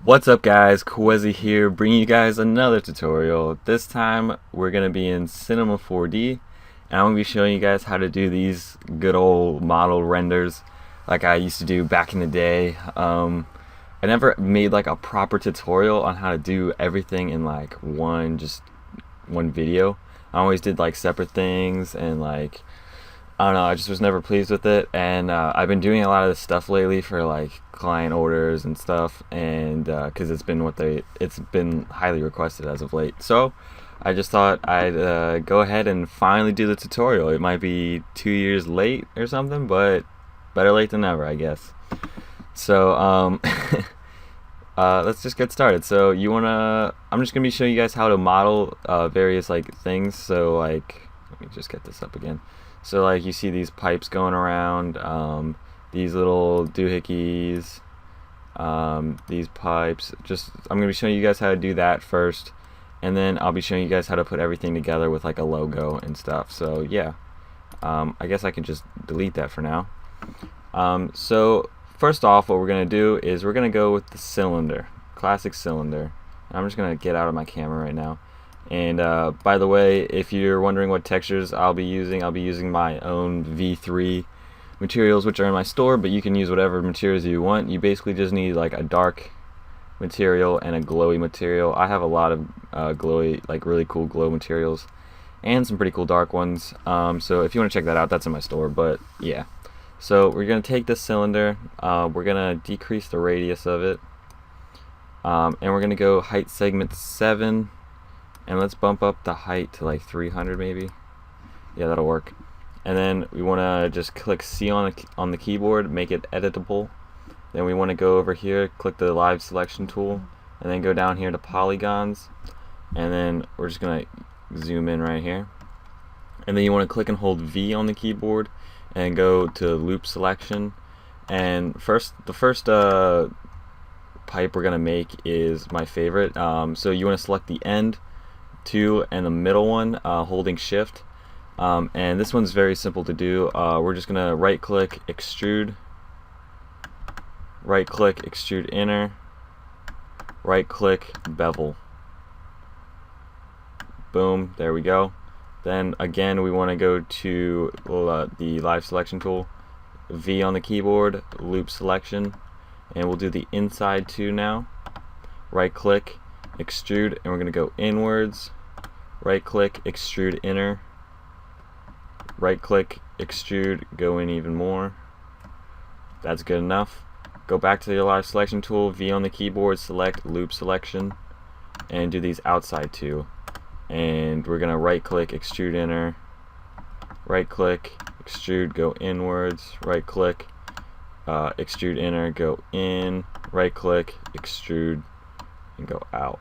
What's up guys, Qehzy here, bringing you guys another tutorial. This time we're going to be in Cinema 4D, and I'm going to be showing you guys how to do these good old model renders like I used to do back in the day. I never made like a proper tutorial on how to do everything in like one video. I always did like separate things, and like I don't know, I just was never pleased with it, and I've been doing a lot of this stuff lately for like client orders and stuff, and because it's been highly requested as of late. So I just thought I'd go ahead and finally do the tutorial. It might be 2 years late or something, but better late than never, I guess. So let's just get started. So I'm just gonna be showing you guys how to model various like things. So like, let me just get this up again. So like you see these pipes going around, these little doohickeys, these pipes. I'm gonna be showing you guys how to do that first, and then I'll be showing you guys how to put everything together with like a logo and stuff. So yeah, I guess I can just delete that for now. So first off, what we're gonna do is we're gonna go with the cylinder, classic cylinder. I'm just gonna get out of my camera right now. And by the way, if you're wondering what textures I'll be using my own V3 materials, which are in my store, but you can use whatever materials you want. You basically just need like a dark material and a glowy material. I have a lot of glowy, like really cool glow materials, and some pretty cool dark ones. So if you want to check that out, that's in my store. But yeah, so we're gonna take this cylinder, we're gonna decrease the radius of it, and we're gonna go height segment 7. And let's bump up the height to like 300 maybe. Yeah, that'll work. And then we want to just click C on the keyboard, make it editable. Then we want to go over here, click the live selection tool, and then go down here to polygons. And then we're just going to zoom in right here. And then you want to click and hold V on the keyboard and go to loop selection. And the first pipe we're going to make is my favorite. So you want to select the end, 2, and the middle one, holding shift, and this one's very simple to do. We're just gonna right click extrude inner, right click bevel. Boom, there we go. Then again we want to go to the live selection tool, V on the keyboard, loop selection, and we'll do the inside 2 now. Right click extrude, and we're going to go inwards, right click extrude inner, right click extrude, go in even more. That's good enough. Go back to your live selection tool, V on the keyboard, select loop selection, and do these outside 2. And we're going to right click extrude inner, right click extrude, go inwards, right click extrude inner, go in, right click extrude, and go out.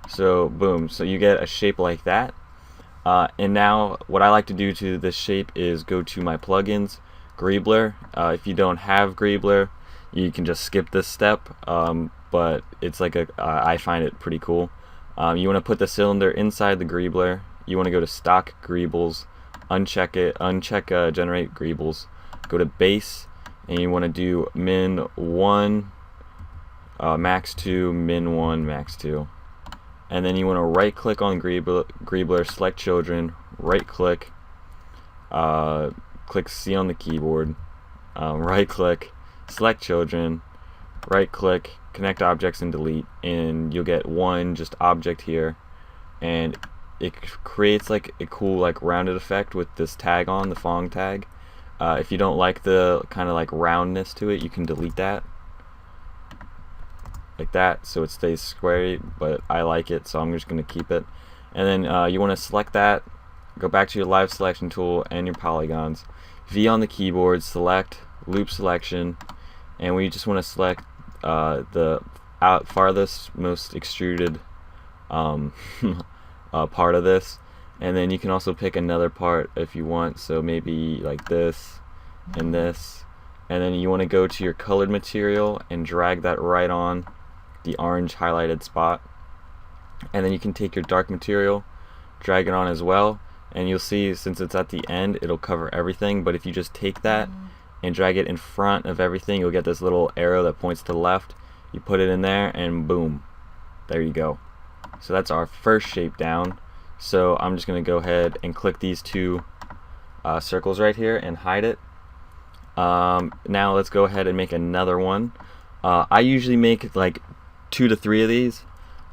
So boom, so you get a shape like that. And now what I like to do to this shape is go to my plugins, Greebler. If you don't have Greebler, you can just skip this step, but it's like I find it pretty cool. You want to put the cylinder inside the Greebler. You want to go to stock Greebles, uncheck it, uncheck generate Greebles, go to base, and you want to do min 1, max 2, min 1, max 2. And then you want to right click on Greebler, select children, right click, click C on the keyboard, right click, select children, right click, connect objects and delete, and you'll get one just object here, and it creates like a cool like rounded effect with this tag on, the Fong tag. If you don't like the kind of like roundness to it, you can delete that like that, so it stays square, but I like it, so I'm just going to keep it. And then you want to select that, go back to your live selection tool and your polygons, V on the keyboard, select loop selection, and we just want to select the farthest most extruded part of this. And then you can also pick another part if you want, so maybe like this and this. And then you want to go to your colored material and drag that right on the orange highlighted spot. And then you can take your dark material, drag it on as well, and you'll see since it's at the end, it'll cover everything. But if you just take that and drag it in front of everything, you'll get this little arrow that points to the left. You put it in there and boom, there you go. So that's our first shape down. So I'm just going to go ahead and click these two circles right here and hide it. Now let's go ahead and make another one. I usually make like 2 to 3 of these.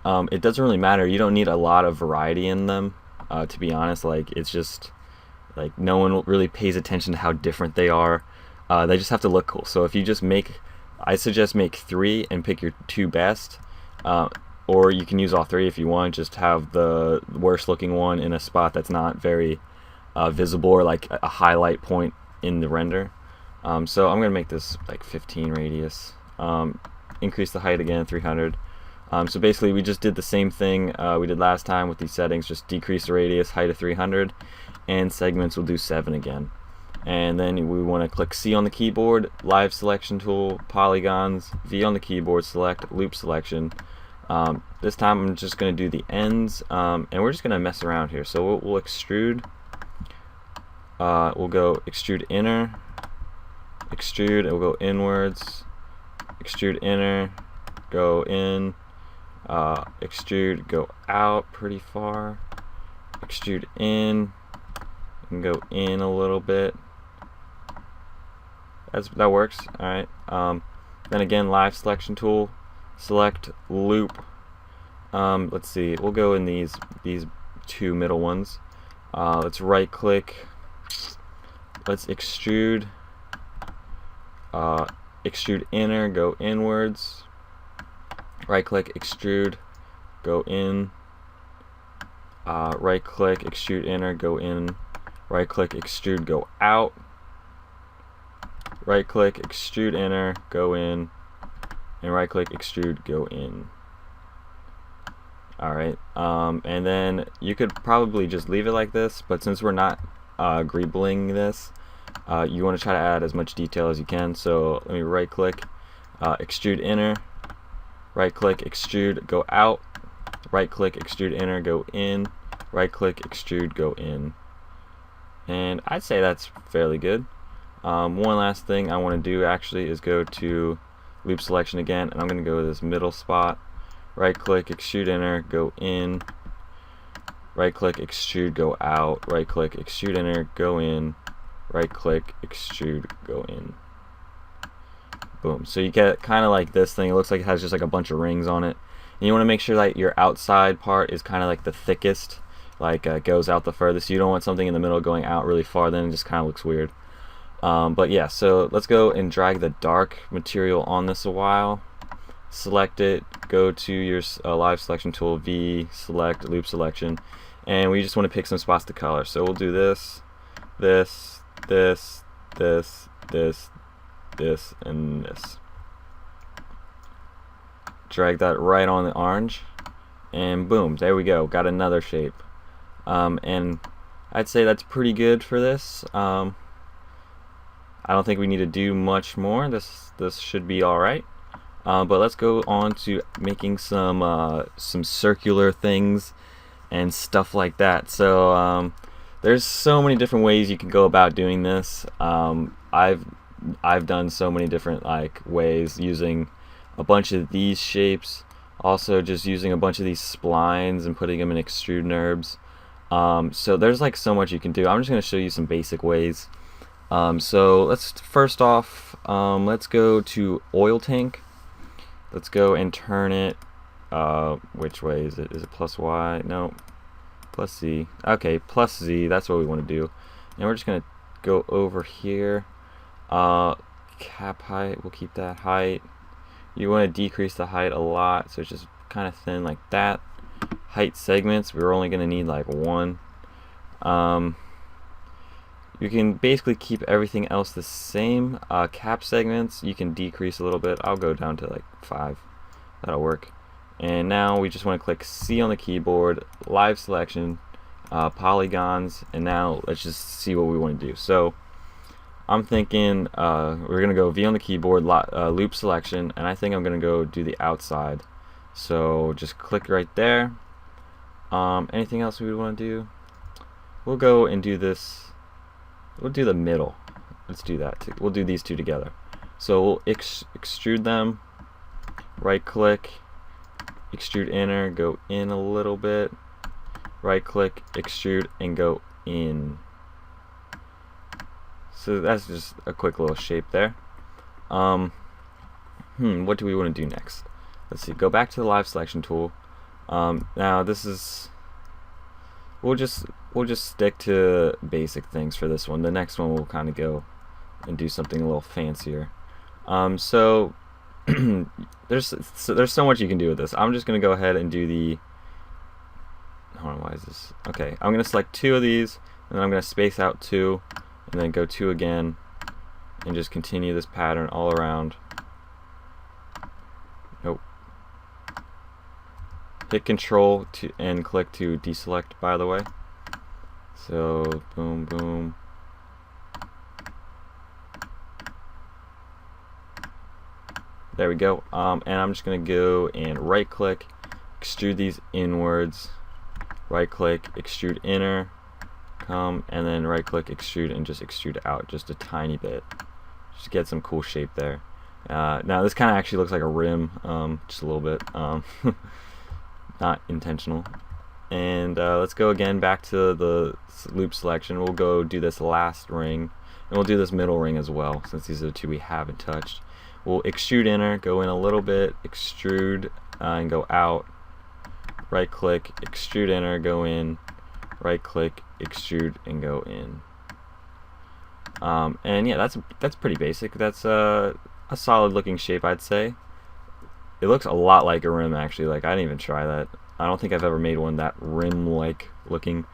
It doesn't really matter. You don't need a lot of variety in them, to be honest. Like, it's just like no one really pays attention to how different they are. They just have to look cool. So if you just make, I suggest make 3 and pick your 2 best. Or you can use all 3 if you want. Just have the worst looking one in a spot that's not very visible, or like a highlight point in the render. So I'm gonna make this like 15 radius. Increase the height again, 300. So basically we just did the same thing we did last time with these settings. Just decrease the radius, height of 300, and segments will do 7 again. And then we want to click C on the keyboard, live selection tool, polygons, V on the keyboard, select loop selection. This time I'm just going to do the ends, and we're just going to mess around here. So we'll extrude. We'll go extrude inner, extrude, and we'll go inwards, extrude inner, go in, extrude, go out pretty far, extrude in, and go in a little bit. That works. Alright. Then again, live selection tool, select loop. Let's see, we'll go in these 2 middle ones. Let's right click, let's extrude, extrude inner, go inwards, right click, extrude, go in, right click, extrude inner, go in, right click, extrude, go out, right click, extrude inner, go in, and right click, extrude, go in. Alright, and then you could probably just leave it like this, but since we're not greebling this, you want to try to add as much detail as you can. So let me right click, extrude inner, right click, extrude, go out, right click, extrude inner, go in, right click, extrude, go in. And I'd say that's fairly good. One last thing I want to do actually is go to loop selection again, and I'm going to go to this middle spot, right click, extrude inner, go in, right click, extrude, go out, right click, extrude inner, go in, right click, extrude, go in. Boom. So you get kind of like this thing. It looks like it has just like a bunch of rings on it. And you want to make sure that your outside part is kind of like the thickest, like goes out the furthest. You don't want something in the middle going out really far, then it just kind of looks weird. But yeah, so let's go and drag the dark material on this a while. Select it, go to your live selection tool, V, select loop selection, and we just want to pick some spots to color. So we'll do this, this, this, this, this, this, and this. Drag that right on the orange, and boom, there we go, got another shape. And I'd say that's pretty good for this. I don't think we need to do much more. This should be alright. But let's go on to making some circular things and stuff like that. So there's so many different ways you can go about doing this. I've done so many different ways, using a bunch of these shapes, also just using a bunch of these splines and putting them in extrude NURBS. So there's so much you can do. I'm just going to show you some basic ways. So let's first off, let's go to oil tank. Let's go and turn it, which way is it? Is it plus Y? No, plus Z. Okay, plus Z, that's what we want to do. And we're just going to go over here. Cap height, we'll keep that height. You want to decrease the height a lot, so it's just kind of thin like that. Height segments, we're only going to need 1. You can basically keep everything else the same. Cap segments, you can decrease a little bit. I'll go down to 5. That'll work. And now we just want to click C on the keyboard, live selection, polygons, and now let's just see what we want to do. So I'm thinking we're going to go V on the keyboard, loop selection, and I think I'm going to go do the outside. So just click right there. Anything else we would want to do? We'll go and do this. We'll do the middle. Let's do that too. We'll do these two together. So we'll extrude them, right click, extrude inner, go in a little bit, right click, extrude, and go in. So that's just a quick little shape there. What do we want to do next? Let's see, go back to the live selection tool. Now this is, we'll just stick to basic things for this one. The next one we'll kind of go and do something a little fancier. So there's so much you can do with this. I'm just gonna go ahead and do the, hold on, why is this? Okay, I'm gonna select 2 of these, and then I'm gonna space out 2, and then go 2 again, and just continue this pattern all around. Nope. Hit Control and click to deselect, by the way. So boom, boom. There we go. And I'm just gonna go and right click, extrude these inwards, right click, extrude inner, come, and then right click, extrude, and just extrude out just a tiny bit. Just get some cool shape there. Now this kind of actually looks like a rim, just a little bit, not intentional. And let's go again back to the loop selection. We'll go do this last ring, and we'll do this middle ring as well, since these are the 2 we haven't touched. We'll extrude inner, go in a little bit, extrude, and go out. Right click, extrude inner, go in. Right click, extrude, and go in. And yeah, that's pretty basic. That's a solid looking shape, I'd say. It looks a lot like a rim, actually. Like, I didn't even try that. I don't think I've ever made one that rim-like looking,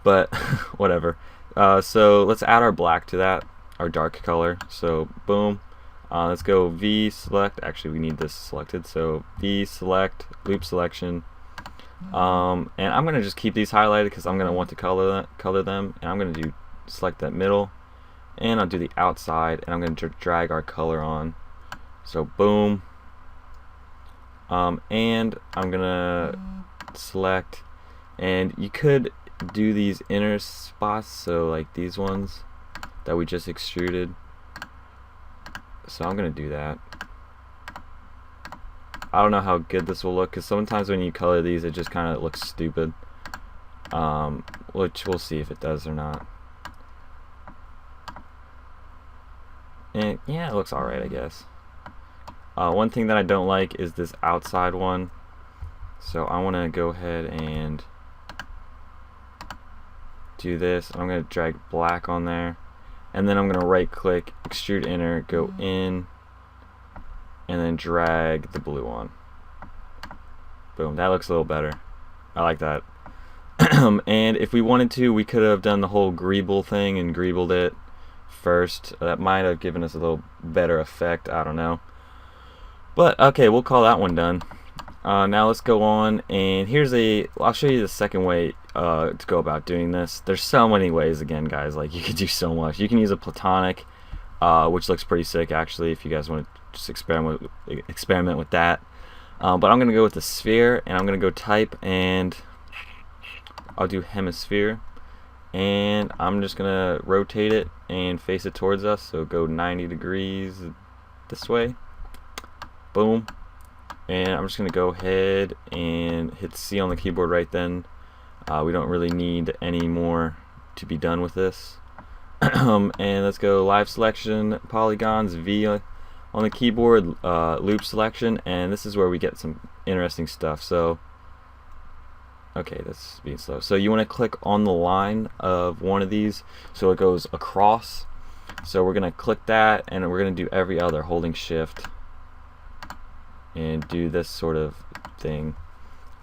but whatever. So let's add our black to that, our dark color. So boom. Let's go V select. Actually, we need this selected. So V select, loop selection. And I'm gonna just keep these highlighted because I'm gonna want to color them. And I'm gonna select that middle, and I'll do the outside, and I'm gonna drag our color on. So boom. And I'm gonna select, and you could do these inner spots, so like these ones that we just extruded. So I'm gonna do that. I don't know how good this will look, because sometimes when you color these it just kind of looks stupid, which we'll see if it does or not. And yeah, it looks alright, I guess. One thing that I don't like is this outside one, so I want to go ahead and do this. I'm going to drag black on there, and then I'm going to right click, extrude inner, go in, and then drag the blue on. Boom, that looks a little better. I like that. And if we wanted to, we could have done the whole greeble thing and greebled it first. That might have given us a little better effect, I don't know. But okay, we'll call that one done. Now let's go on, and I'll show you the second way to go about doing this. There's so many ways, again, guys. Like, you could do so much. You can use a platonic, which looks pretty sick, actually, if you guys want to just experiment with that. But I'm gonna go with the sphere, and I'm gonna go type, and I'll do hemisphere, and I'm just gonna rotate it and face it towards us. So go 90 degrees this way. Boom. And I'm just going to go ahead and hit C on the keyboard right then. We don't really need any more to be done with this. And let's go live selection, polygons, V on the keyboard, loop selection, and this is where we get some interesting stuff. So, okay, that's being slow. So you want to click on the line of one of these so it goes across. So we're going to click that, and we're going to do every other, holding shift, and do this sort of thing.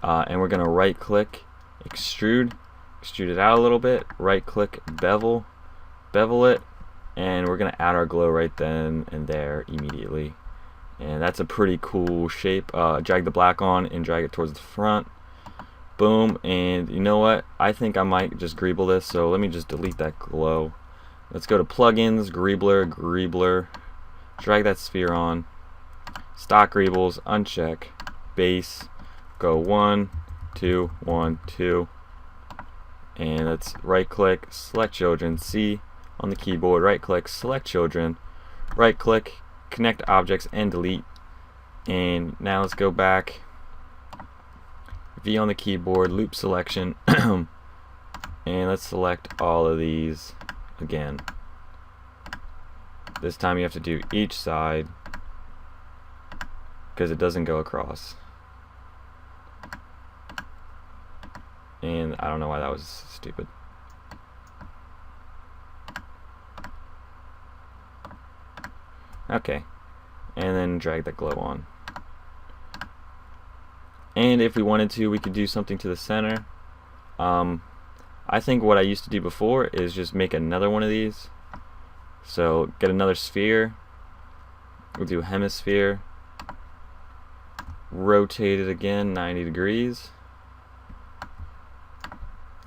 And we're going to right click, extrude it out a little bit, right click, bevel it, and we're going to add our glow right then and there immediately. And that's a pretty cool shape. Drag the black on and drag it towards the front. Boom. And you know what, I think I might just greeble this, so let me just delete that glow. Let's go to plugins, greebler, drag that sphere on. Stock greebles, uncheck, base, go 1, 2, 1, 2, and let's right click, select children, C on the keyboard, right click, select children, right click, connect objects, and delete. And now let's go back, V on the keyboard, loop selection, and let's select all of these again. This time you have to do each side because it doesn't go across. And I don't know why that was stupid. Okay, and then drag that glow on. And if we wanted to, we could do something to the center. I think what I used to do before is just make another one of these. So get another sphere. We'll do hemisphere. Rotate it again 90 degrees.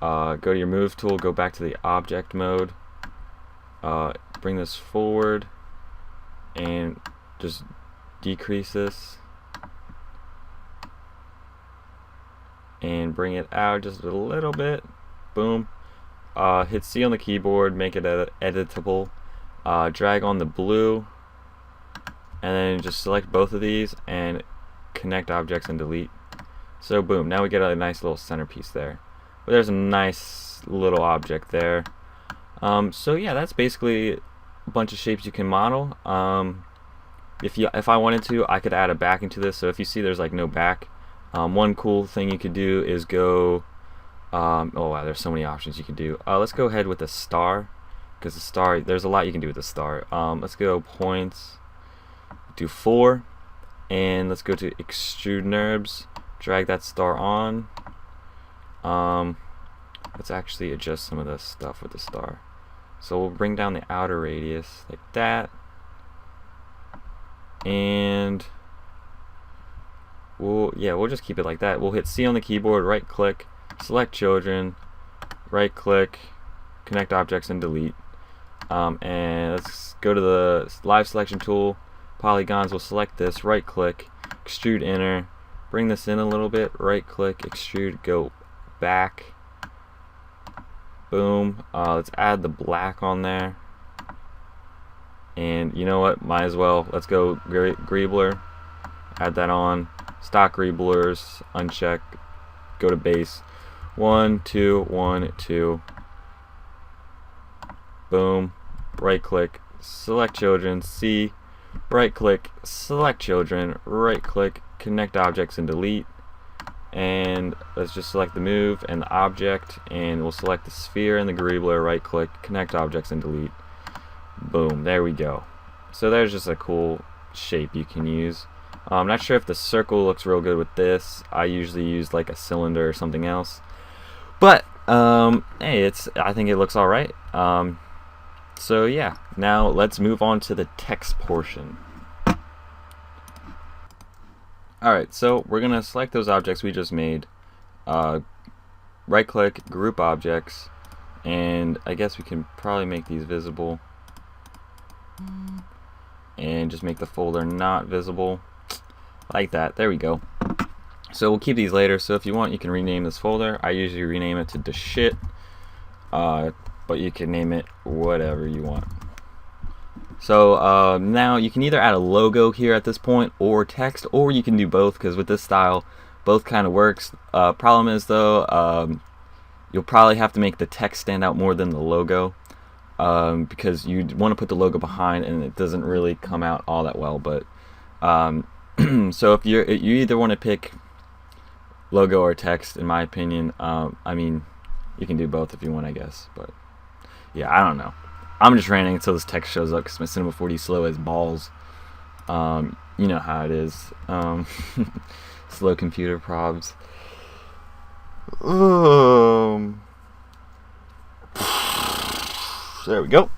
Go to your move tool, go back to the object mode. Bring this forward and just decrease this. And bring it out just a little bit. Boom. Hit C on the keyboard, make it editable. Drag on the blue, and then just select both of these and connect objects and delete. So boom, now we get a nice little centerpiece there. But there's a nice little object there. So yeah, that's basically a bunch of shapes you can model. If I wanted to, I could add a back into this. So if you see there's like no back, one cool thing you could do is go, oh wow, there's so many options you can do. Let's go ahead with a star, because the star, there's a lot you can do with the star. Let's go points, do 4, and let's go to extrude NURBS, drag that star on. Let's actually adjust some of the stuff with the star. So we'll bring down the outer radius like that, and we'll just keep it like that. We'll hit C on the keyboard, right click, select children, right click, connect objects and delete. And let's go to the live selection tool, polygons. We'll select this, right click, extrude inner, bring this in a little bit, right click, extrude, go back. Boom. Let's add the black on there. And you know what, might as well, let's go Greebler, add that on. Stock Greeblers, uncheck, go to base, 1 2 1 2. Boom. Right click, select children, C, right click, select children, right click, connect objects and delete. And let's just select the move and the object, and we'll select the sphere and the Greebler, right click, connect objects and delete. Boom, there we go. So there's just a cool shape you can use. I'm not sure if the circle looks real good with this. I usually use like a cylinder or something else. But hey, I think it looks alright. So yeah, now let's move on to the text portion. Alright, so we're gonna select those objects we just made. Right click, group objects, and I guess we can probably make these visible. And just make the folder not visible. Like that, there we go. So we'll keep these later, so if you want you can rename this folder. I usually rename it to the shit, but you can name it whatever you want. So now you can either add a logo here at this point or text, or you can do both, because with this style both kind of works. Problem is though, you'll probably have to make the text stand out more than the logo, because you want to put the logo behind and it doesn't really come out all that well. But so if you either want to pick logo or text, in my opinion, I mean, you can do both if you want, I guess. But yeah, I don't know. I'm just ranting until this text shows up because my Cinema 4D slow as balls. You know how it is. Slow computer probs. There we go.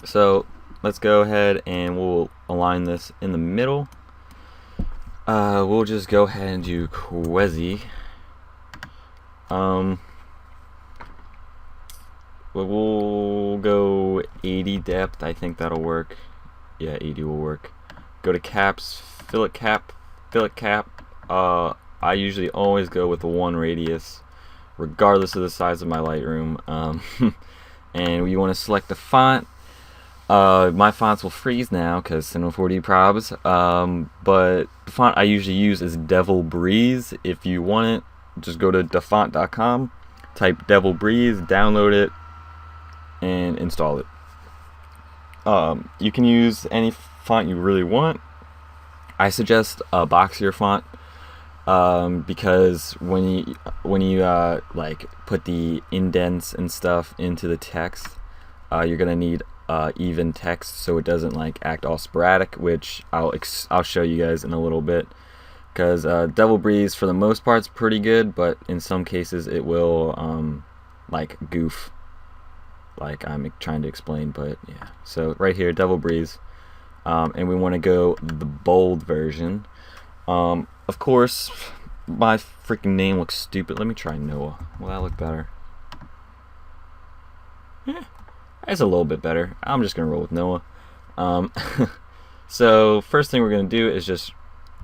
So let's go ahead and we'll align this in the middle. We'll just go ahead and do Qehzy. We'll go 80 depth. I think that'll work. Yeah, 80 will work. Go to caps, fillet cap. I usually always go with the 1 radius, regardless of the size of my Lightroom. And you want to select the font. My fonts will freeze now because C4D probs. But the font I usually use is Devil Breeze. If you want it, just go to dafont.com, type Devil Breeze, download it, and install it. You can use any font you really want. I suggest a boxier font because when you like put the indents and stuff into the text, you're gonna need even text so it doesn't like act all sporadic, which I'll show you guys in a little bit. Because Devil Breeze for the most part is pretty good, but in some cases it will like goof, like I'm trying to explain. But yeah, so right here, Devil Breeze, and we want to go the bold version. Of course, my freaking name looks stupid. Let me try Noah. Will that look better? Yeah, it's a little bit better. I'm just gonna roll with Noah. So first thing we're gonna do is just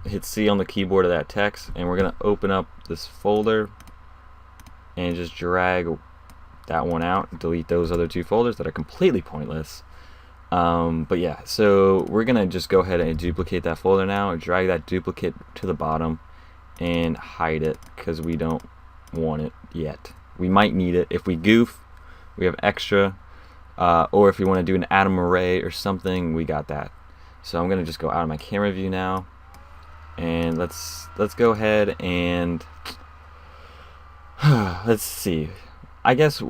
hit C on the keyboard of that text, and we're gonna open up this folder and just drag that one out, delete those other two folders that are completely pointless. But yeah, so we're gonna just go ahead and duplicate that folder now, and drag that duplicate to the bottom and hide it because we don't want it yet. We might need it if we goof. We have extra, or if we want to do an atom array or something, we got that. So I'm gonna just go out of my camera view now, and let's go ahead and let's see. I guess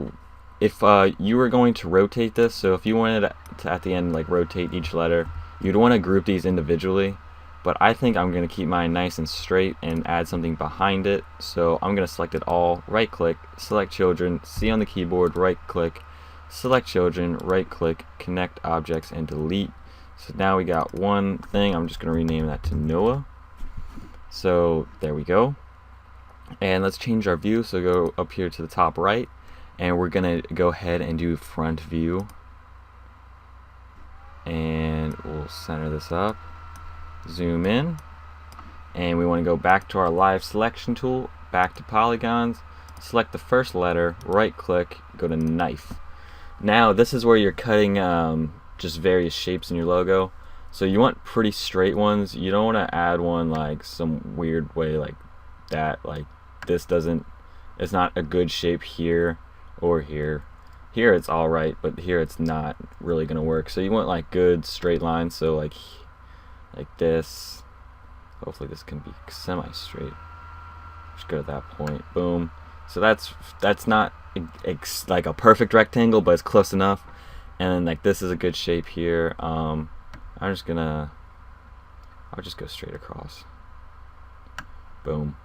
if you were going to rotate this, so if you wanted to at the end like rotate each letter, you'd want to group these individually, but I think I'm going to keep mine nice and straight and add something behind it. So I'm going to select it all, right click, select children, C on the keyboard, right click, select children, right click, connect objects, and delete. So now we got one thing. I'm just going to rename that to Noah. So there we go. And let's change our view. So go up here to the top right, and we're gonna go ahead and do front view, and we'll center this up, zoom in, and we want to go back to our live selection tool, back to polygons, select the first letter, right click, go to knife. Now this is where you're cutting just various shapes in your logo. So you want pretty straight ones. You don't want to add one like some weird way like that, like this doesn't, it's not a good shape here or here. Here it's alright, but here it's not really gonna work. So you want like good straight lines, so like this. Hopefully this can be semi-straight. Just go to that point, boom. So that's not like a perfect rectangle, but it's close enough. And then like this is a good shape here. I'll just go straight across. Boom.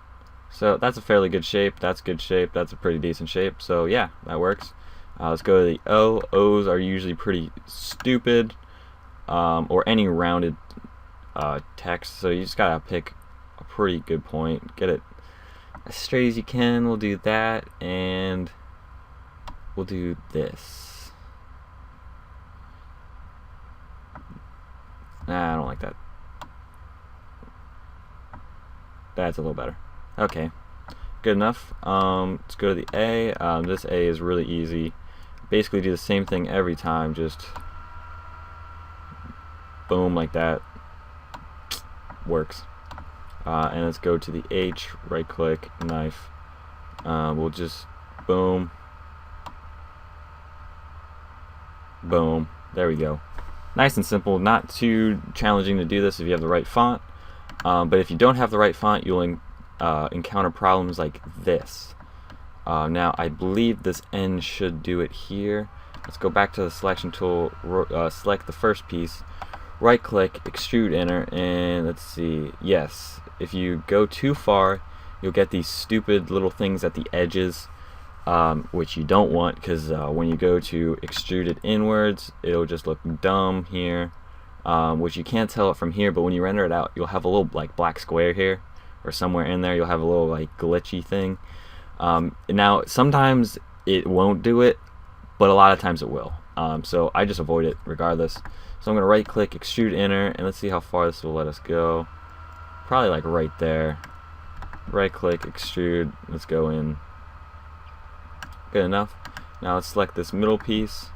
So that's a fairly good shape. That's good shape. That's a pretty decent shape. So yeah, that works. Let's go to the O. O's are usually pretty stupid, or any rounded text. So you just gotta pick a pretty good point. Get it as straight as you can. We'll do that, and we'll do this. Nah, I don't like that. That's a little better. Okay, good enough. Let's go to the A. This A is really easy. Basically do the same thing every time, just boom, like that. Works. And let's go to the H, right click, knife. We'll just boom, boom. There we go. Nice and simple, not too challenging to do this if you have the right font. But if you don't have the right font, you'll encounter problems like this. Now I believe this N should do it here. Let's go back to the selection tool, select the first piece, right click, extrude enter, and let's see, yes, if you go too far you'll get these stupid little things at the edges, which you don't want, because when you go to extrude it inwards it'll just look dumb here, which you can't tell it from here, but when you render it out you'll have a little like black square here, or somewhere in there you'll have a little like glitchy thing. Now sometimes it won't do it, but a lot of times it will. So I just avoid it regardless. So I'm going to right click, extrude enter, and let's see how far this will let us go. Probably like right there. Right click, extrude, let's go in. Good enough. Now let's select this middle piece,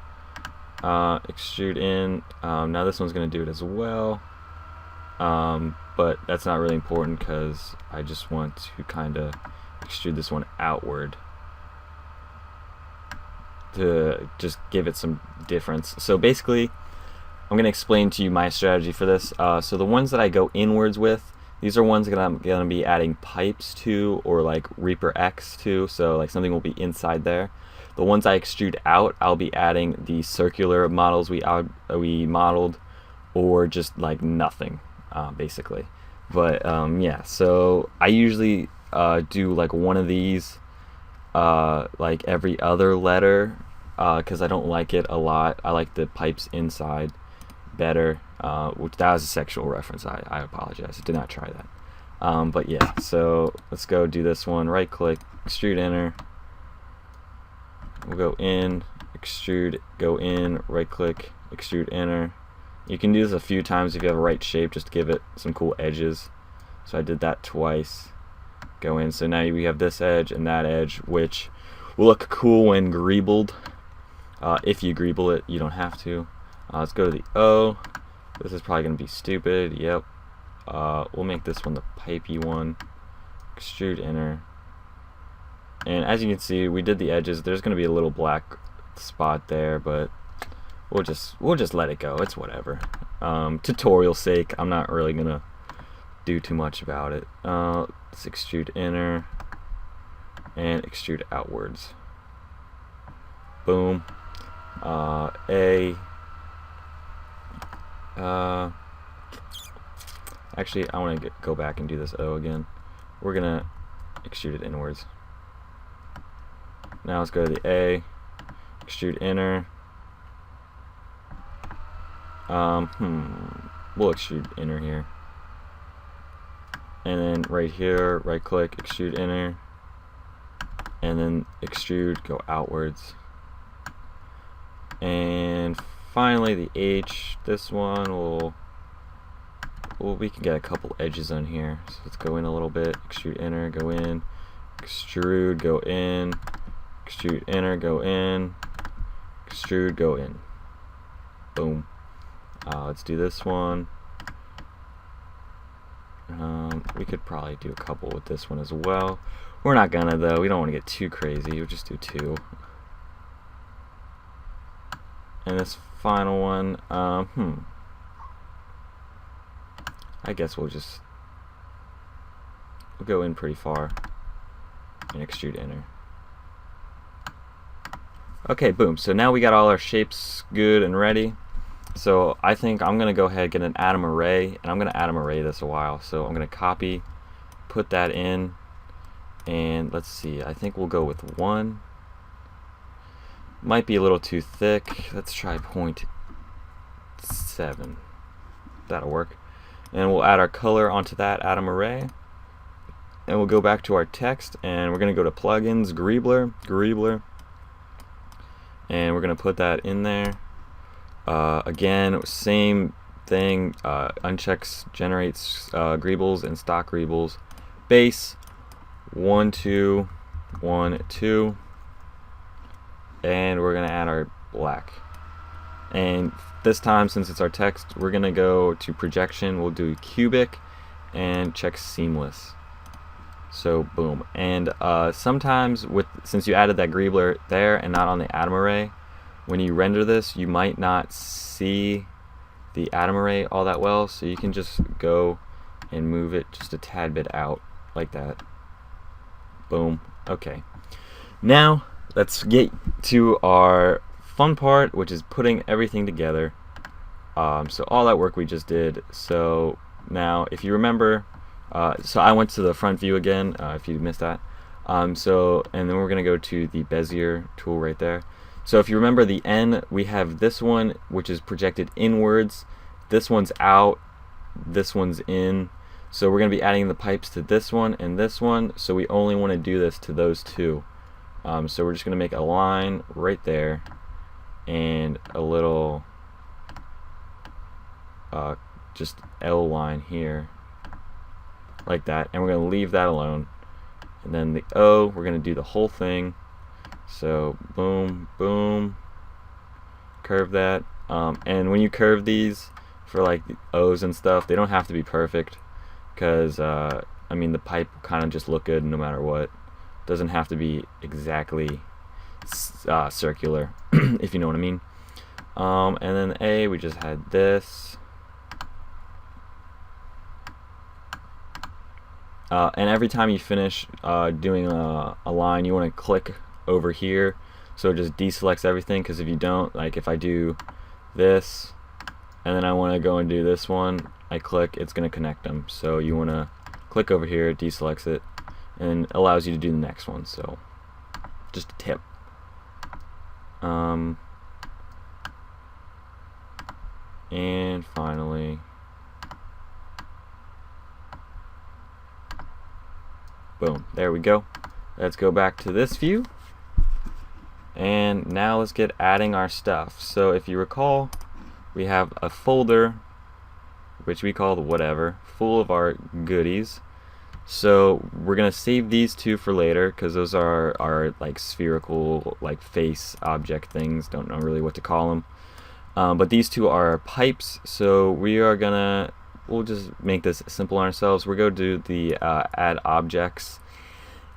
extrude in. Now this one's going to do it as well, but that's not really important because I just want to kind of extrude this one outward to just give it some difference. So basically, I'm going to explain to you my strategy for this. So the ones that I go inwards with, these are ones that I'm going to be adding pipes to, or like Reaper X to, so like something will be inside there. The ones I extrude out, I'll be adding the circular models we modeled, or just like nothing, basically. But yeah, so I usually do like one of these like every other letter, because I don't like it a lot. I like the pipes inside better, which that was a sexual reference. I apologize. I did not try that. But yeah, so let's go do this one. Right click, extrude, enter. We'll go in, extrude, go in, right click, extrude, enter. You can do this a few times if you have a right shape, just to give it some cool edges. So I did that twice. Go in. So now we have this edge and that edge, which will look cool when greebled. If you greeble it, you don't have to. Let's go to the O. This is probably going to be stupid. Yep. We'll make this one the pipey one. Extrude, enter. And as you can see, we did the edges. There's going to be a little black spot there, but we'll just let it go. It's whatever. Tutorial sake, I'm not really going to do too much about it. Let's extrude inner and extrude outwards. Boom. Actually, I want to go back and do this O again. We're gonna extrude it inwards. Now let's go to the A, extrude inner. We'll extrude inner here. And then right here, right click, extrude inner. And then extrude, go outwards. And finally the H, this one we can get a couple edges on here. So let's go in a little bit, extrude inner, go in, extrude, go in, extrude inner, go in, extrude, go in. Boom. Let's do this one. We could probably do a couple with this one as well. We're not gonna though, we don't want to get too crazy, we'll just do two. And this final one, I guess we'll go in pretty far and extrude inner. Okay, boom. So now we got all our shapes good and ready. So I think I'm gonna go ahead and get an atom array, and I'm gonna atom array this a while. So I'm gonna copy, put that in, and let's see. I think we'll go with 1. Might be a little too thick. Let's try 0.7. That'll work. And we'll add our color onto that atom array. And we'll go back to our text, and we're going to go to plugins, Greebler. And we're going to put that in there. Again, same thing. Unchecks generates greebles and stock greebles. Base 1, 2, 1, 2. And we're going to add our black. And this time, since it's our text, we're going to go to projection. We'll do cubic and check seamless. So boom. And sometimes since you added that greebler there and not on the atom array, when you render this, you might not see the atom array all that well. So you can just go and move it just a tad bit out like that. Boom. Okay. Now let's get to our fun part, which is putting everything together. So all that work we just did. So now, if you remember, so I went to the front view again, if you missed that. And then we're gonna go to the Bezier tool right there. So if you remember the N, we have this one, which is projected inwards. This one's out. This one's in. So we're gonna be adding the pipes to this one and this one. So we only want to do this to those two. So we're just gonna make a line right there, and a little just L line here like that, and we're going to leave that alone. And then the O, we're going to do the whole thing. So boom, boom, curve that. And when you curve these for like the O's and stuff, they don't have to be perfect, because I mean, the pipe kind of just look good no matter what. Doesn't have to be exactly circular, if you know what I mean. And then A, we just had this. And every time you finish doing a line, you want to click over here, so it just deselects everything. Because if you don't, like if I do this and then I want to go and do this one, I click, it's going to connect them. So you want to click over here, it deselects it, and allows you to do the next one. So just a tip. And finally, boom, there we go. Let's go back to this view, and now let's get adding our stuff. So if you recall, we have a folder which we call the whatever, full of our goodies. So we're gonna save these two for later, because those are our like spherical, like face object things. Don't know really what to call them. But these two are pipes, so we'll just make this simple on ourselves. We're going to do the add objects,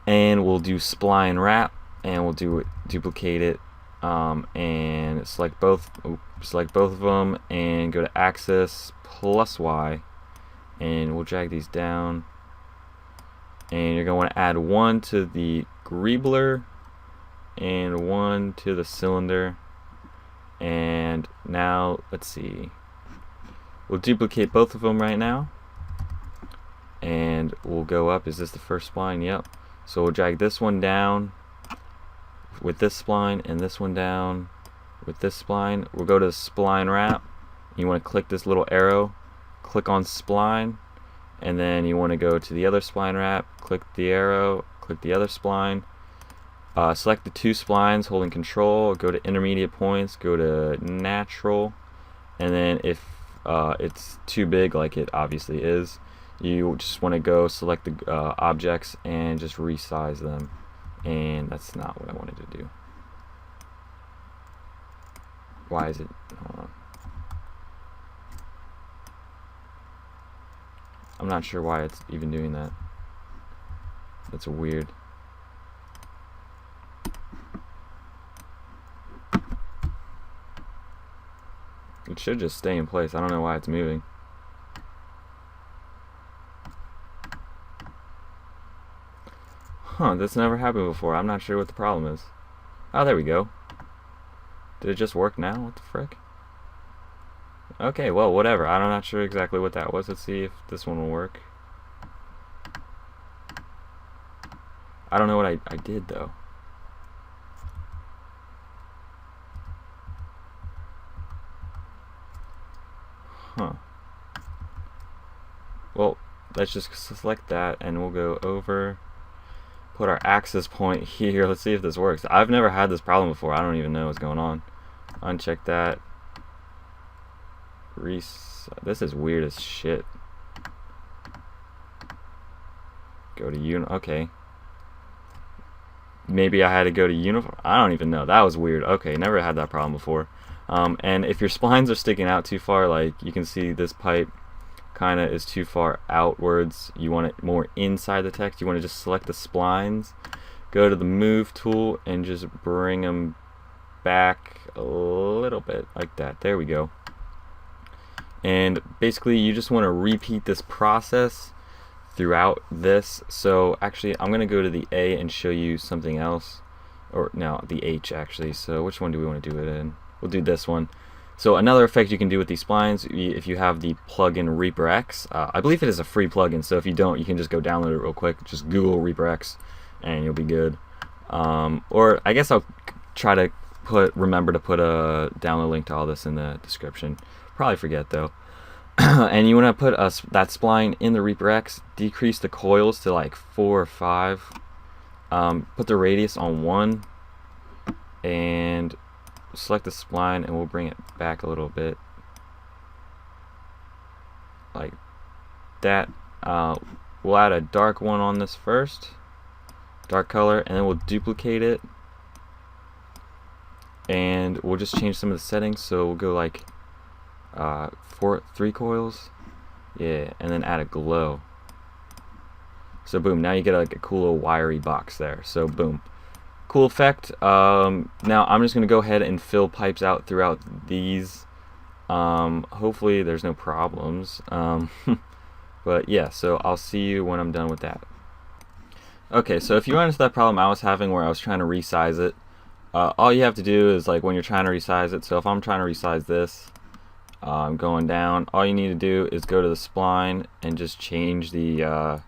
and we'll do spline wrap, and we'll duplicate it, and select both of them, and go to axis plus Y, and we'll drag these down. And you're going to want to add one to the greebler and one to the cylinder. And now let's see, we'll duplicate both of them right now, and we'll go up. Is this the first spline? Yep. So we'll drag this one down with this spline, and this one down with this spline. We'll go to spline wrap. You want to click this little arrow, click on spline, and then you want to go to the other spline wrap, click the arrow, click the other spline. Select the two splines holding control, go to intermediate points, go to natural, and then if it's too big, like it obviously is, you just want to go select the objects and just resize them. And that's not what I wanted to do. Why is it? Hold on. I'm not sure why it's even doing that. That's weird. It should just stay in place. I don't know why it's moving. Huh, that's never happened before. I'm not sure what the problem is. Oh, there we go. Did it just work now? What the frick? Okay, well, whatever. I'm not sure exactly what that was. Let's see if this one will work. I don't know what I did, though. Huh. Well, let's just select that, and we'll go over, put our axis point here. Let's see if this works. I've never had this problem before. I don't even know what's going on. Uncheck that. This is weird as shit. Go to okay. Maybe I had to go to uniform. I don't even know. That was weird. Okay, never had that problem before. And if your splines are sticking out too far, like you can see this pipe kind of is too far outwards, you want it more inside the text, you want to just select the splines, go to the move tool, and just bring them back a little bit like that. There we go. And basically you just want to repeat this process throughout this. So actually I'm going to go to the A and show you something else, or no, the H actually. So which one do we want to do it in? We'll do this one. So another effect you can do with these splines, if you have the plugin Reaper X, I believe it is a free plugin, so if you don't, you can just go download it real quick. Just Google Reaper X and you'll be good. Or I guess I'll try to remember to put a download link to all this in the description. Probably forget though. And you want to put that spline in the Reaper X, decrease the coils to like 4 or 5, put the radius on 1, and select the spline, and we'll bring it back a little bit like that. We'll add a dark one on this first, dark color, and then we'll duplicate it, and we'll just change some of the settings. So we'll go like 3 coils, yeah, and then add a glow. So boom, now you get like a cool little wiry box there. So boom, cool effect. Now I'm just gonna go ahead and fill pipes out throughout these. Hopefully there's no problems. But yeah, so I'll see you when I'm done with that. Okay, so if you run into that problem I was having where I was trying to resize it, all you have to do is, like, when you're trying to resize it, so if I'm trying to resize this, I'm going down, all you need to do is go to the spline and just change the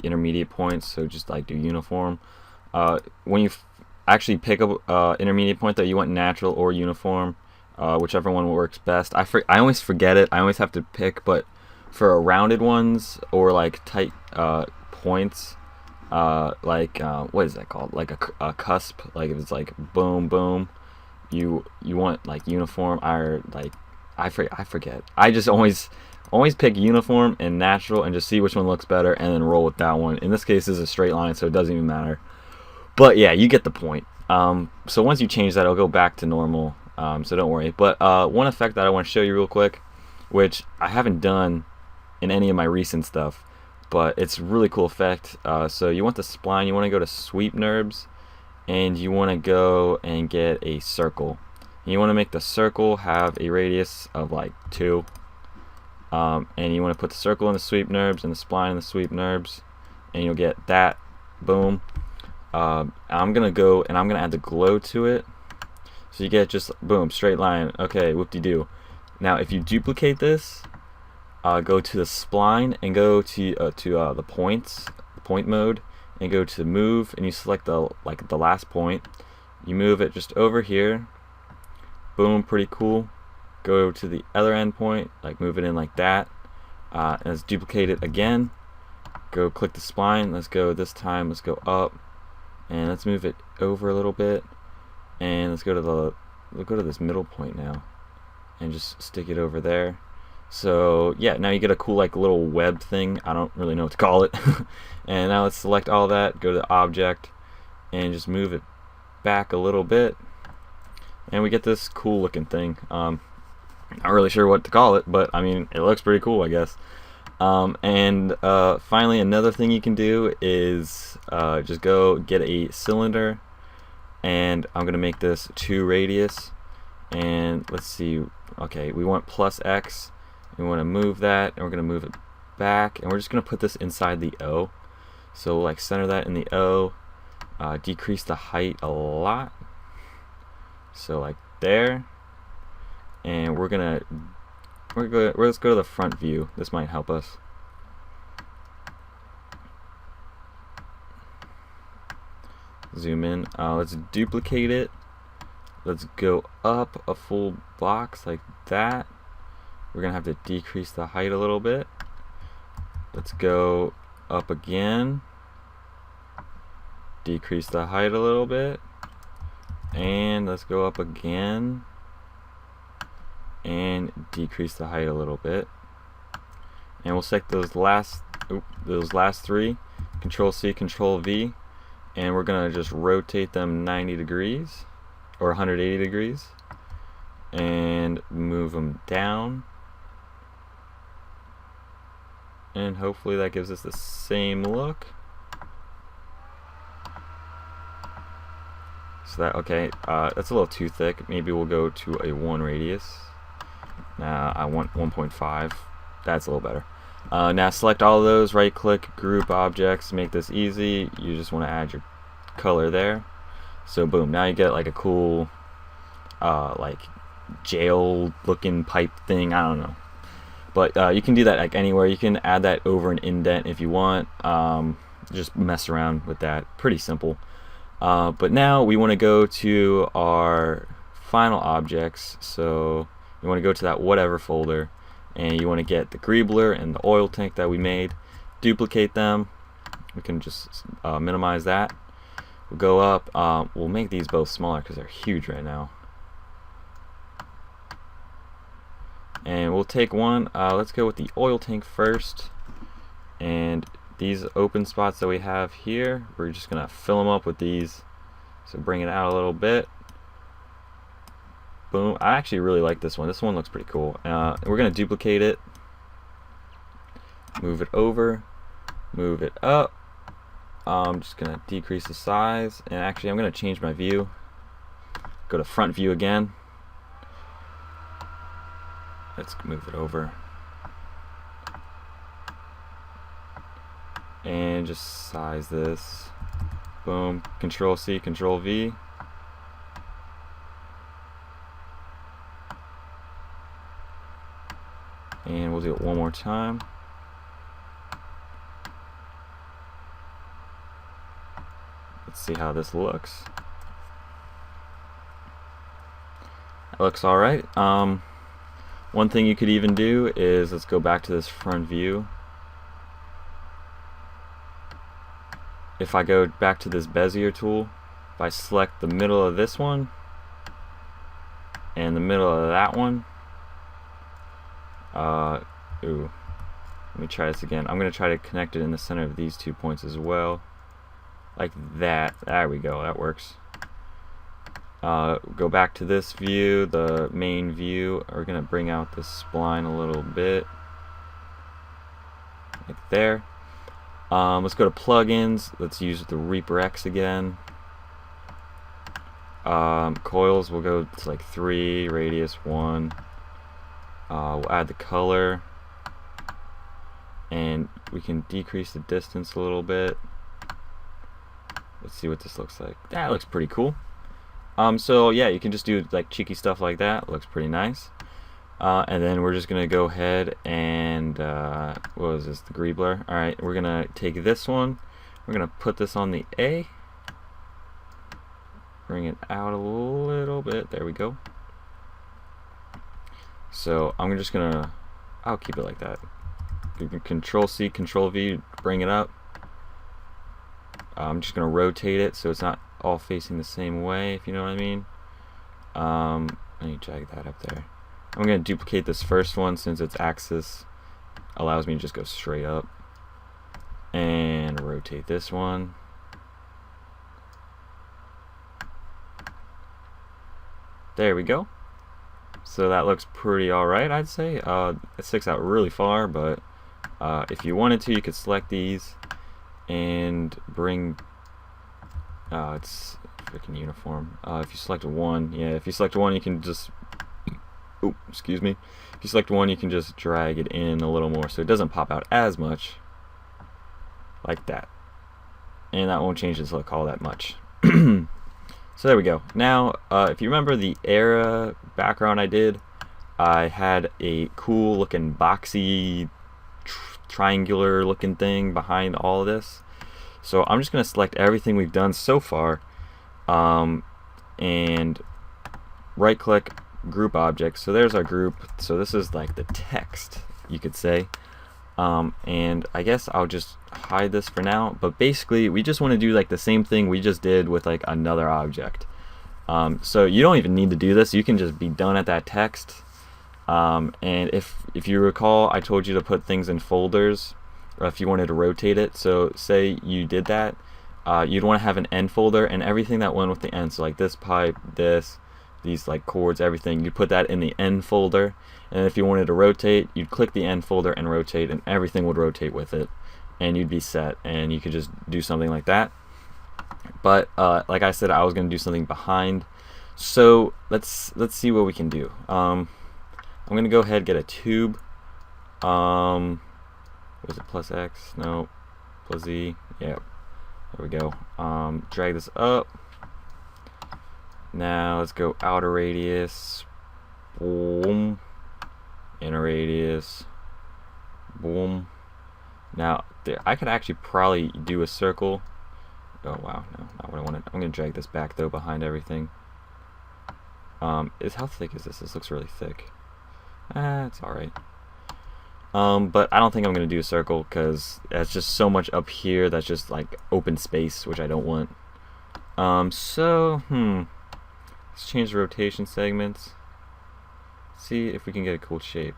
intermediate points, so just like do uniform. When you actually pick up intermediate point that you want natural or uniform, whichever one works best. I always forget it, I always have to pick, but for rounded ones or like tight points, what is that called? Like a cusp. Like if it's like boom, boom, you want like uniform. Or like I forget. I just always pick uniform and natural and just see which one looks better and then roll with that one. In this case, it's a straight line, so it doesn't even matter. But yeah, you get the point. So once you change that, it'll go back to normal. So don't worry. But one effect that I want to show you real quick, which I haven't done in any of my recent stuff, but it's a really cool effect. So you want the spline, you want to go to sweep NURBS, and you want to go and get a circle. And you want to make the circle have a radius of like 2. And you want to put the circle in the sweep NURBS and the spline in the sweep NURBS, and you'll get that. Boom. I'm gonna go and I'm gonna add the glow to it, so you get just boom, straight line. Okay, whoop-de-doo. Now if you duplicate this, go to the spline and go to the points, point mode, and go to move, and you select the last point. You move it just over here. Boom, pretty cool. Go to the other end point, like move it in like that, and let's duplicate it again. Go click the spline. Let's go this time. Let's go up, and let's move it over a little bit, and let's go to this middle point now, and just stick it over there. So yeah, now you get a cool like little web thing. I don't really know what to call it. And now let's select all that, go to the object, and just move it back a little bit, and we get this cool looking thing. Not really sure what to call it, but I mean it looks pretty cool, I guess. And finally, another thing you can do is just go get a cylinder, and I'm gonna make this 2 radius, and let's see. Okay, we want plus X. We want to move that, and we're going to move it back, and we're just going to put this inside the O. So like center that in the O, decrease the height a lot, so like there, and let's go to the front view. This might help us. Zoom in. Let's duplicate it. Let's go up a full box like that. We're gonna have to decrease the height a little bit. Let's go up again, decrease the height a little bit, and let's go up again and decrease the height a little bit. And we'll select those last 3, Control C, Control V, and we're gonna just rotate them 90 degrees or 180 degrees and move them down. And hopefully that gives us the same look. So that, okay, that's a little too thick. Maybe we'll go to a 1 radius. Now I want 1.5. That's a little better. Now select all of those, right click, group objects, make this easy. You just want to add your color there. So boom, now you get like a cool like jail looking pipe thing. I don't know. But you can do that like anywhere. You can add that over an indent if you want. Just mess around with that. Pretty simple. But now we want to go to our final objects. So you want to go to that whatever folder, and you want to get the greebler and the oil tank that we made. Duplicate them. We can just minimize that. We'll go up. We'll make these both smaller because they're huge right now. And we'll take one. Let's go with the oil tank first, and these open spots that we have here, we're just gonna fill them up with these. So bring it out a little bit, Boom. I actually really like this one. This one looks pretty cool. We're going to duplicate it. Move it over. Move it up. I'm just going to decrease the size. And actually, I'm going to change my view. Go to front view again. Let's move it over. And just size this. Boom. Control C, Control V. And we'll do it one more time. Let's see how this looks. It looks alright. One thing you could even do is, let's go back to this front view. If I go back to this Bezier tool, if I select the middle of this one and the middle of that one, let me try this again. I'm going to try to connect it in the center of these 2 points as well, like that. There we go, that works. Go back to this view, the main view. We're going to bring out the spline a little bit, like there. Let's go to plugins. Let's use the Reaper X again. Coils, we'll go to like 3, radius 1. We'll add the color, and we can decrease the distance a little bit. Let's see what this looks like. That looks pretty cool. So yeah, you can just do like cheeky stuff like that. It looks pretty nice. And then we're just gonna go ahead and what was this? The Greebler. All right, we're gonna take this one. We're gonna put this on the A. Bring it out a little bit. There we go. So I'm just gonna, I'll keep it like that. You can Control C, Control V, bring it up. I'm just gonna rotate it so it's not all facing the same way, if you know what I mean. Let me drag that up there. I'm gonna duplicate this first one since its axis allows me to just go straight up, and rotate this one. There we go. So that looks pretty alright, I'd say. It sticks out really far, but if you wanted to, you could select these and bring it's freaking uniform. If you select one, if you select one, you can just excuse me. If you select one, you can just drag it in a little more so it doesn't pop out as much, like that. And that won't change its look all that much. So there we go. Now, if you remember the era background I had a cool looking boxy triangular looking thing behind all of this. So I'm just going to select everything we've done so far, and right click, group objects. So there's our group. So this is like the text, you could say. And I guess I'll just hide this for now, but basically we just want to do like the same thing we just did with like another object. So you don't even need to do this, you can just be done at that text. And if you recall, I told you to put things in folders, or if you wanted to rotate it. So say you did that, you'd want to have an end folder, and everything that went with the end, so like this pipe, these like cords, everything, you put that in the end folder. And if you wanted to rotate, you'd click the end folder and rotate, and everything would rotate with it, and you'd be set, and you could just do something like that. But like I said, I was going to do something behind. So let's see what we can do. I'm going to go ahead and get a tube. Was it plus X? No. Plus Z. Yep. There we go. Drag this up. Now let's go outer radius. Boom. Inner radius. Boom. Now there, I could actually probably do a circle. Oh wow, no, not what I wanted. I'm gonna drag this back though behind everything. How thick is this? This looks really thick. It's alright. But I don't think I'm gonna do a circle because that's just so much up here that's just like open space, which I don't want. Let's change the rotation segments. See if we can get a cool shape.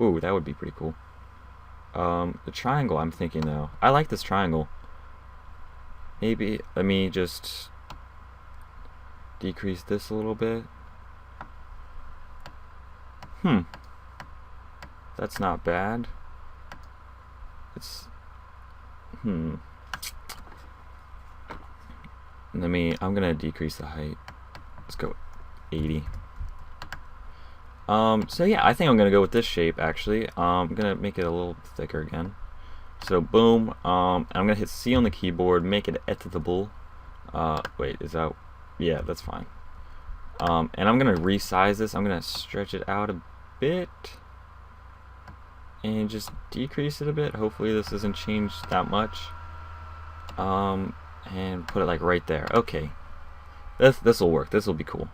Ooh, that would be pretty cool. The triangle, I'm thinking though. I like this triangle. Maybe let me just decrease this a little bit. That's not bad. It's I'm gonna decrease the height. Let's go 80. So yeah, I think I'm gonna go with this shape actually. I'm gonna make it a little thicker again. So boom, I'm gonna hit C on the keyboard, make it editable. Wait, is that, yeah, that's fine. And I'm gonna resize this. I'm gonna stretch it out a bit and just decrease it a bit. Hopefully this doesn't change that much. And put it like right there. Okay, this will work. This will be cool.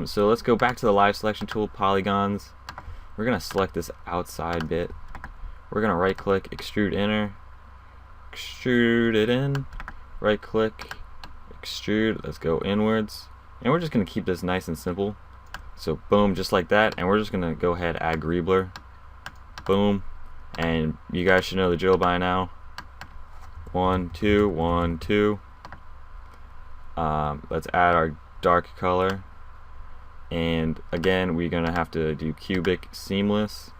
So let's go back to the live selection tool, polygons. We're gonna select this outside bit. We're gonna right click, extrude inner, extrude it in, right click, extrude. Let's go inwards, and we're just gonna keep this nice and simple. So boom, just like that. And we're just gonna go ahead, add greebler. Boom, and you guys should know the drill by now. 1 2 1 2. Let's add our dark color, and again we're gonna have to do cubic seamless,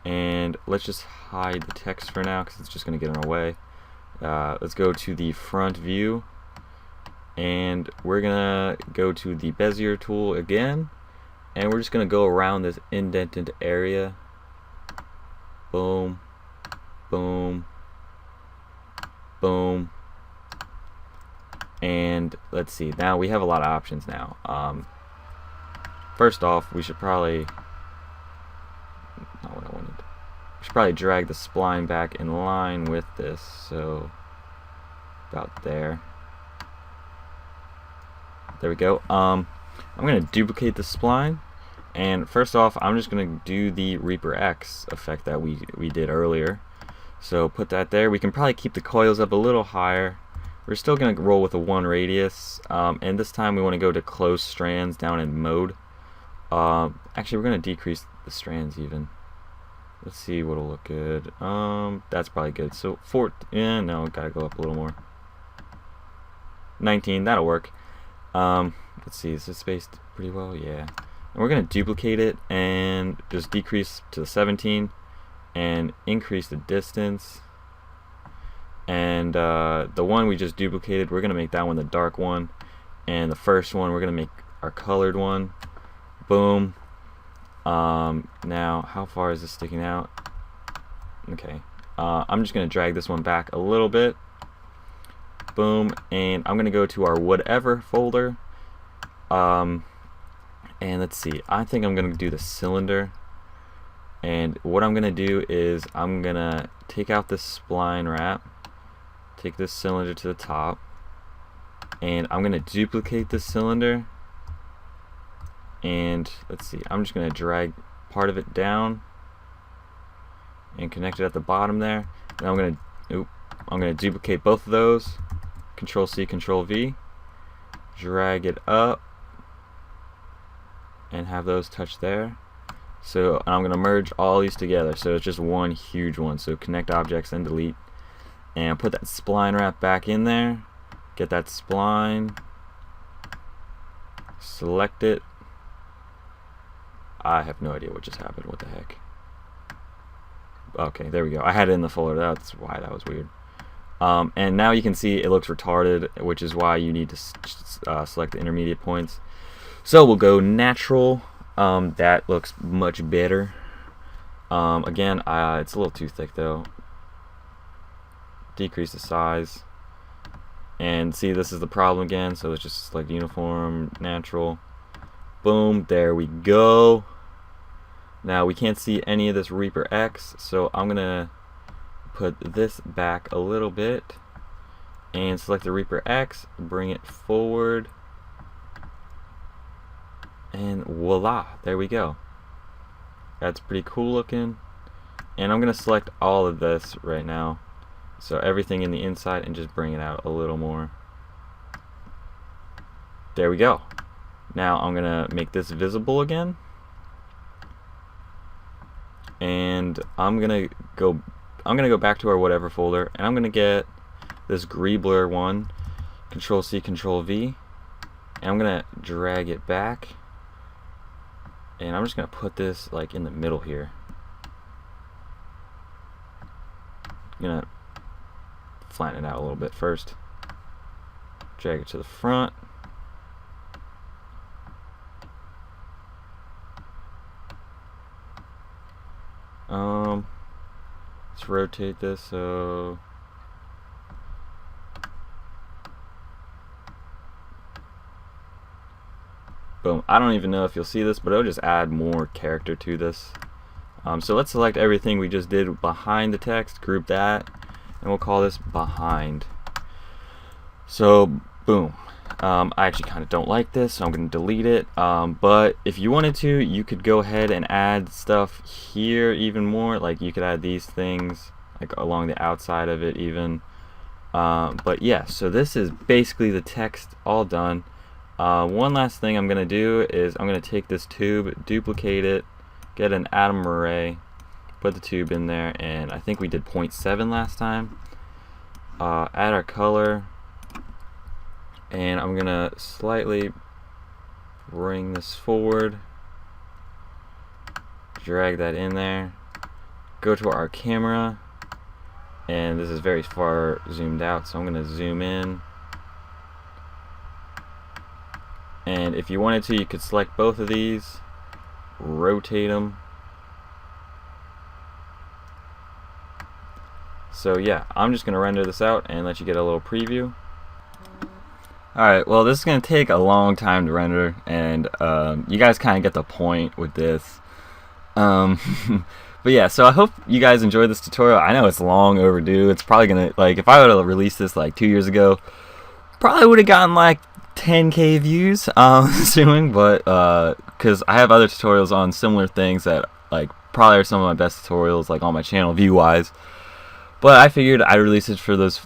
and let's just hide the text for now because it's just gonna get in our way. Let's go to the front view, and we're gonna go to the Bezier tool again, and we're just gonna go around this indented area. Boom, boom, boom. And let's see, now we have a lot of options now. First off, we should probably, not what I wanted. We should probably drag the spline back in line with this, so about there. There we go. I'm gonna duplicate the spline, and first off, I'm just gonna do the Reaper X effect that we did earlier. So put that there. We can probably keep the coils up a little higher. We're still going to roll with a 1 radius, and this time we want to go to close strands down in mode. Actually, we're going to decrease the strands even. Let's see what'll look good. That's probably good. So no, gotta go up a little more. 19, that'll work. Let's see, is this spaced pretty well? Yeah. And we're going to duplicate it and just decrease to the 17 and increase the distance. And the one we just duplicated, we're gonna make that one the dark one, and the first one we're gonna make our colored one. Boom. Now how far is this sticking out? Okay, I'm just gonna drag this one back a little bit. Boom, and I'm gonna go to our whatever folder, and let's see, I think I'm gonna do the cylinder. And what I'm gonna do is I'm gonna take out this spline wrap, take this cylinder to the top, and I'm gonna duplicate this cylinder, and let's see, I'm just gonna drag part of it down and connect it at the bottom there. And I'm gonna duplicate both of those, Control C, Control V, drag it up and have those touch there. So I'm gonna merge all these together so it's just one huge one. So connect objects and delete, and put that spline wrap back in there, get that spline, select it. I have no idea what just happened. What the heck? Okay, there we go. I had it in the folder. That's why that was weird. And now you can see it looks retarded, which is why you need to select the intermediate points. So we'll go natural. That looks much better. Again, it's a little too thick though. Decrease the size, and see, this is the problem again. So let's just select uniform, natural. Boom, there we go. Now we can't see any of this Reaper X, so I'm gonna put this back a little bit and select the Reaper X, bring it forward, and voila, there we go. That's pretty cool looking. And I'm gonna select all of this right now, so everything in the inside, and just bring it out a little more. There we go. Now I'm gonna make this visible again, and I'm gonna go back to our whatever folder, and I'm gonna get this greebler one, Control C, Control V, And I'm gonna drag it back, and I'm just gonna put this like in the middle here. I'm gonna flatten it out a little bit first. Drag it to the front. Let's rotate this so boom. I don't even know if you'll see this, but it'll just add more character to this. So let's select everything we just did behind the text, group that, and we'll call this behind. So boom. I actually kind of don't like this, so I'm going to delete it. But if you wanted to, you could go ahead and add stuff here even more. Like you could add these things like along the outside of it even. But yeah, so this is basically the text all done. One last thing I'm going to do is I'm going to take this tube, duplicate it, get an atom array, put the tube in there, and I think we did 0.7 last time. Add our color. And I'm gonna slightly bring this forward, drag that in there, go to our camera, and this is very far zoomed out, so I'm gonna zoom in. And if you wanted to, you could select both of these, rotate them. So yeah, I'm just gonna render this out and let you get a little preview. Alright, well this is going to take a long time to render, and you guys kind of get the point with this. But yeah, so I hope you guys enjoyed this tutorial. I know it's long overdue. It's probably going to, like, if I would have released this like 2 years ago, probably would have gotten like 10K views, assuming, but because I have other tutorials on similar things that like probably are some of my best tutorials like on my channel view-wise. But I figured I'd release it for those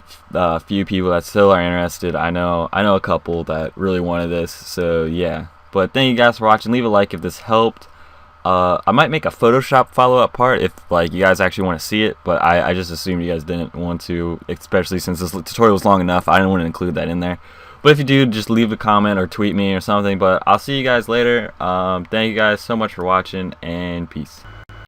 few people that still are interested. I know a couple that really wanted this, so yeah. But thank you guys for watching. Leave a like if this helped. I might make a Photoshop follow-up part if like you guys actually want to see it, but I just assumed you guys didn't want to, especially since this tutorial was long enough. I didn't want to include that in there. But if you do, just leave a comment or tweet me or something. But I'll see you guys later. Thank you guys so much for watching, and peace.